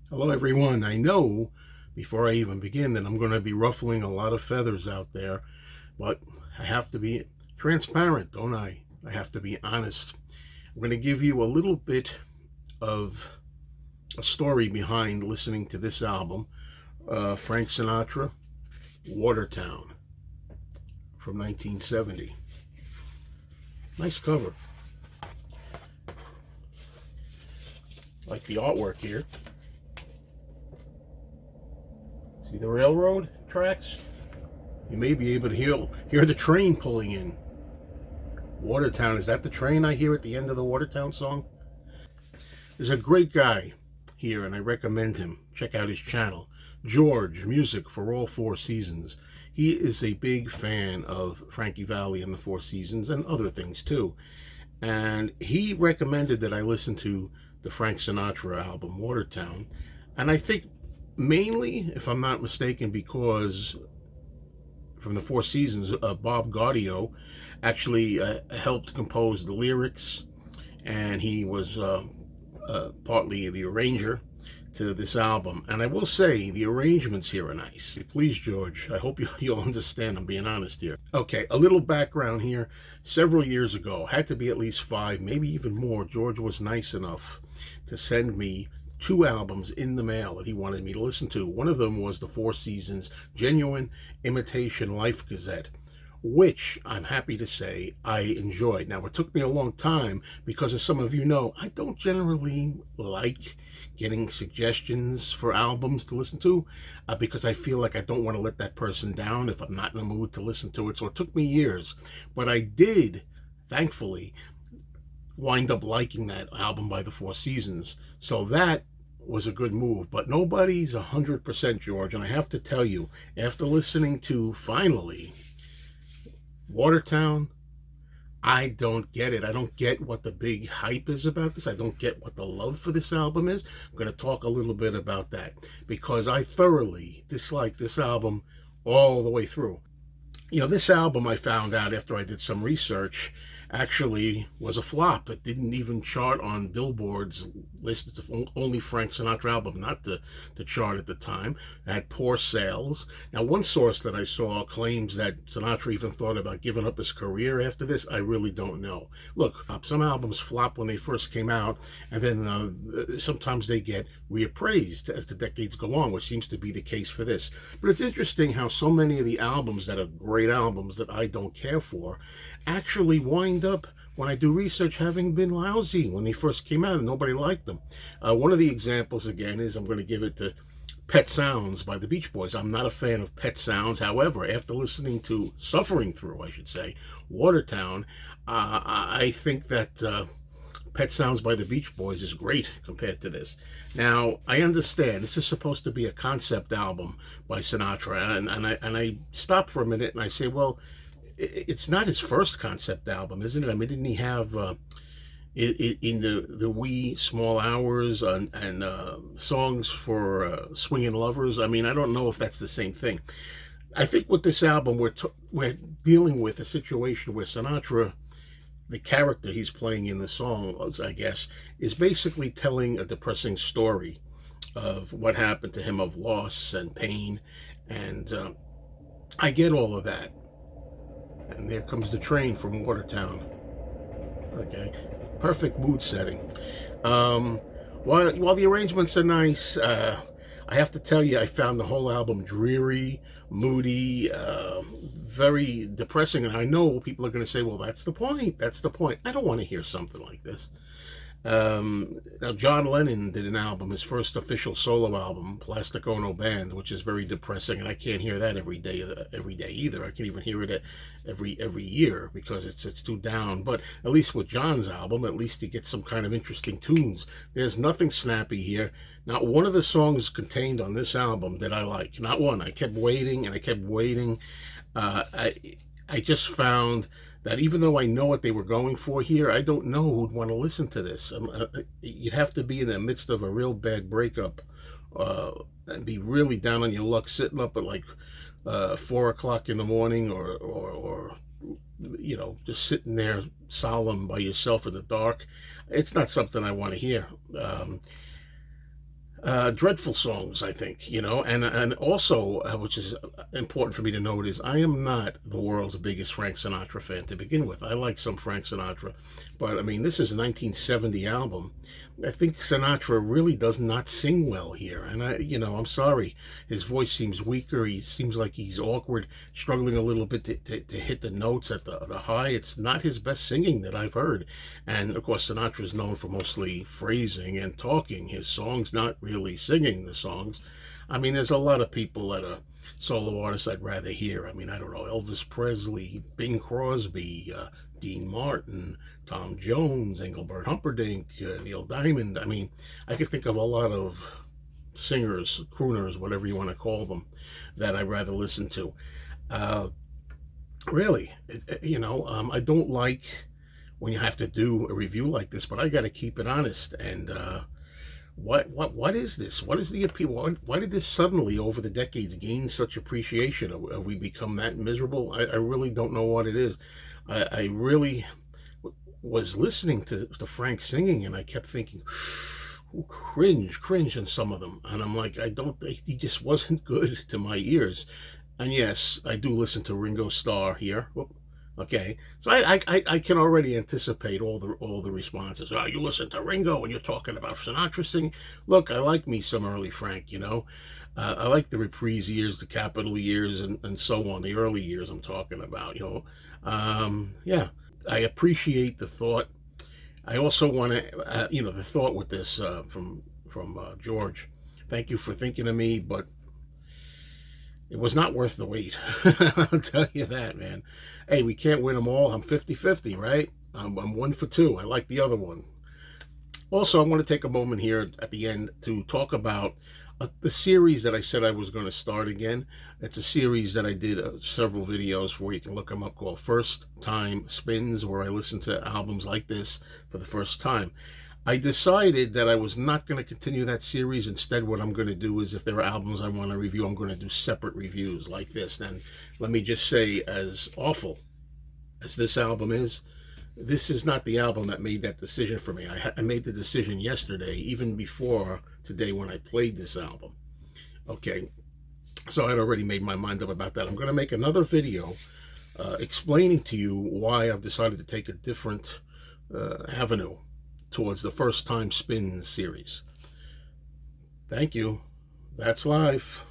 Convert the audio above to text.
Hello, everyone. I know before I even begin that I'm going to be ruffling a lot of feathers out there, but I have to be transparent, don't I? I have to be honest. I'm going to give you a little bit of a story behind listening to this album, Frank Sinatra, Watertown from 1970. Nice cover. Like the artwork here. See the railroad tracks? You may be able to hear the train pulling in. Watertown, is that the train I hear at the end of the Watertown song? There's a great guy here, and I recommend him. Check out his channel, George Music for All Four Seasons. He is a big fan of Frankie Valli and the Four Seasons and other things too. And he recommended that I listen to the Frank Sinatra album, Watertown. And I think mainly, if I'm not mistaken, because from the Four Seasons, Bob Gaudio actually helped compose the lyrics, and he was partly the arranger to this album. And I will say the arrangements here are nice. Please, George, I hope you'll understand I'm being honest here. Okay, a little background here. Several years ago, had to be at least 5, maybe even more, George was nice enough to send me 2 albums in the mail that he wanted me to listen to. One of them was the Four Seasons Genuine Imitation Life Gazette, which I'm happy to say I enjoyed. Now, it took me a long time because, as some of you know, I don't generally like getting suggestions for albums to listen to because I feel like I don't want to let that person down if I'm not in the mood to listen to it. So it took me years, but I did, thankfully, wind up liking that album by the Four Seasons. So that was a good move, but nobody's 100%, George. And I have to tell you, after listening to finally Watertown, I don't get it. I don't get what the big hype is about this. I don't get what the love for this album is. I'm going to talk a little bit about that because I thoroughly dislike this album all the way through. You know, this album, I found out after I did some research, actually was a flop. It didn't even chart on Billboard's list. It's only Frank Sinatra album, not the chart at the time. It had poor sales. Now, one source that I saw claims that Sinatra even thought about giving up his career after this. I really don't know. Look, some albums flop when they first came out, and then sometimes they get reappraised as the decades go on, which seems to be the case for this. But it's interesting how so many of the albums that are great albums that I don't care for actually wind up, when I do research, having been lousy when they first came out and nobody liked them. One of the examples, again, is I'm going to give it to Pet Sounds by the Beach Boys. I'm not a fan of Pet Sounds. However, after listening to, suffering through, I should say, Watertown, I think that Pet Sounds by the Beach Boys is great compared to this. Now, I understand this is supposed to be a concept album by Sinatra, and I stop for a minute and I say, well, it's not his first concept album, isn't it? I mean, didn't he have in the wee small hours and songs for swinging lovers? I mean, I don't know if that's the same thing. I think with this album, we're dealing with a situation where Sinatra, the character he's playing in the songs, I guess, is basically telling a depressing story of what happened to him, of loss and pain, and I get all of that. And there comes the train from Watertown. Okay, perfect mood setting. While the arrangements are nice, I have to tell you, I found the whole album dreary, moody, very depressing. And I know people are going to say, well, that's the point. That's the point. I don't want to hear something like this. Now, John Lennon did an album, his first official solo album, Plastic Ono Band, which is very depressing, and I can't hear that every day either. I can't even hear it every year because it's too down. But at least with John's album, at least you get some kind of interesting tunes. There's nothing snappy here. Not one of the songs contained on this album did I like. Not one. I kept waiting and I kept waiting. I just found that even though I know what they were going for here, I don't know who'd want to listen to this. You'd have to be in the midst of a real bad breakup and be really down on your luck, sitting up at like 4 o'clock in the morning, or you know, just sitting there solemn by yourself in the dark. It's not something I want to hear. dreadful songs, I think, and also, which is important for me to note, is I am not the world's biggest Frank Sinatra fan to begin with. I like some Frank Sinatra, but I mean, this is a 1970 album. I think Sinatra really does not sing well here, and I'm sorry, his voice seems weaker. He seems like he's awkward, struggling a little bit to hit the notes at the high. It's not his best singing that I've heard, and of course, Sinatra is known for mostly phrasing and talking his songs, not really singing the songs. I mean, there's a lot of people that are solo artists I'd rather hear. I mean, I don't know, Elvis Presley, Bing Crosby, Dean Martin, Tom Jones, Engelbert Humperdinck, Neil Diamond. I mean, I could think of a lot of singers, crooners, whatever you want to call them, that I'd rather listen to. Uh, really, I don't like when you have to do a review like this, but I got to keep it honest. And what is this? What is the appeal? Why did this suddenly, over the decades, gain such appreciation? Have we become that miserable? I really don't know what it is. I really was listening to Frank singing, and I kept thinking, "Ooh, cringe in some of them," and I'm like, I don't. He just wasn't good to my ears. And yes, I do listen to Ringo Starr here. Whoop. Okay, so I can already anticipate all the responses. Oh, you listen to Ringo and you're talking about Sinatra singing. Look, I like me some early Frank. I like the reprise years, the Capitol years, and so on. The early years I'm talking about. Yeah, I appreciate the thought. I also want to, the thought with this from George. Thank you for thinking of me, but it was not worth the wait. I'll tell you that, man. Hey, we can't win them all. I'm 50-50, right? I'm 1 for 2. I like the other one. Also, I want to take a moment here at the end to talk about the series that I said I was going to start again. It's a series that I did several videos for. You can look them up, called First Time Spins, where I listen to albums like this for the first time. I decided that I was not going to continue that series. Instead, what I'm going to do is, if there are albums I want to review, I'm going to do separate reviews like this. And let me just say, as awful as this album is, this is not the album that made that decision for me. I made the decision yesterday, even before today when I played this album. Okay, so I'd already made my mind up about that. I'm going to make another video explaining to you why I've decided to take a different avenue towards the First Time Spins series. Thank you. That's life.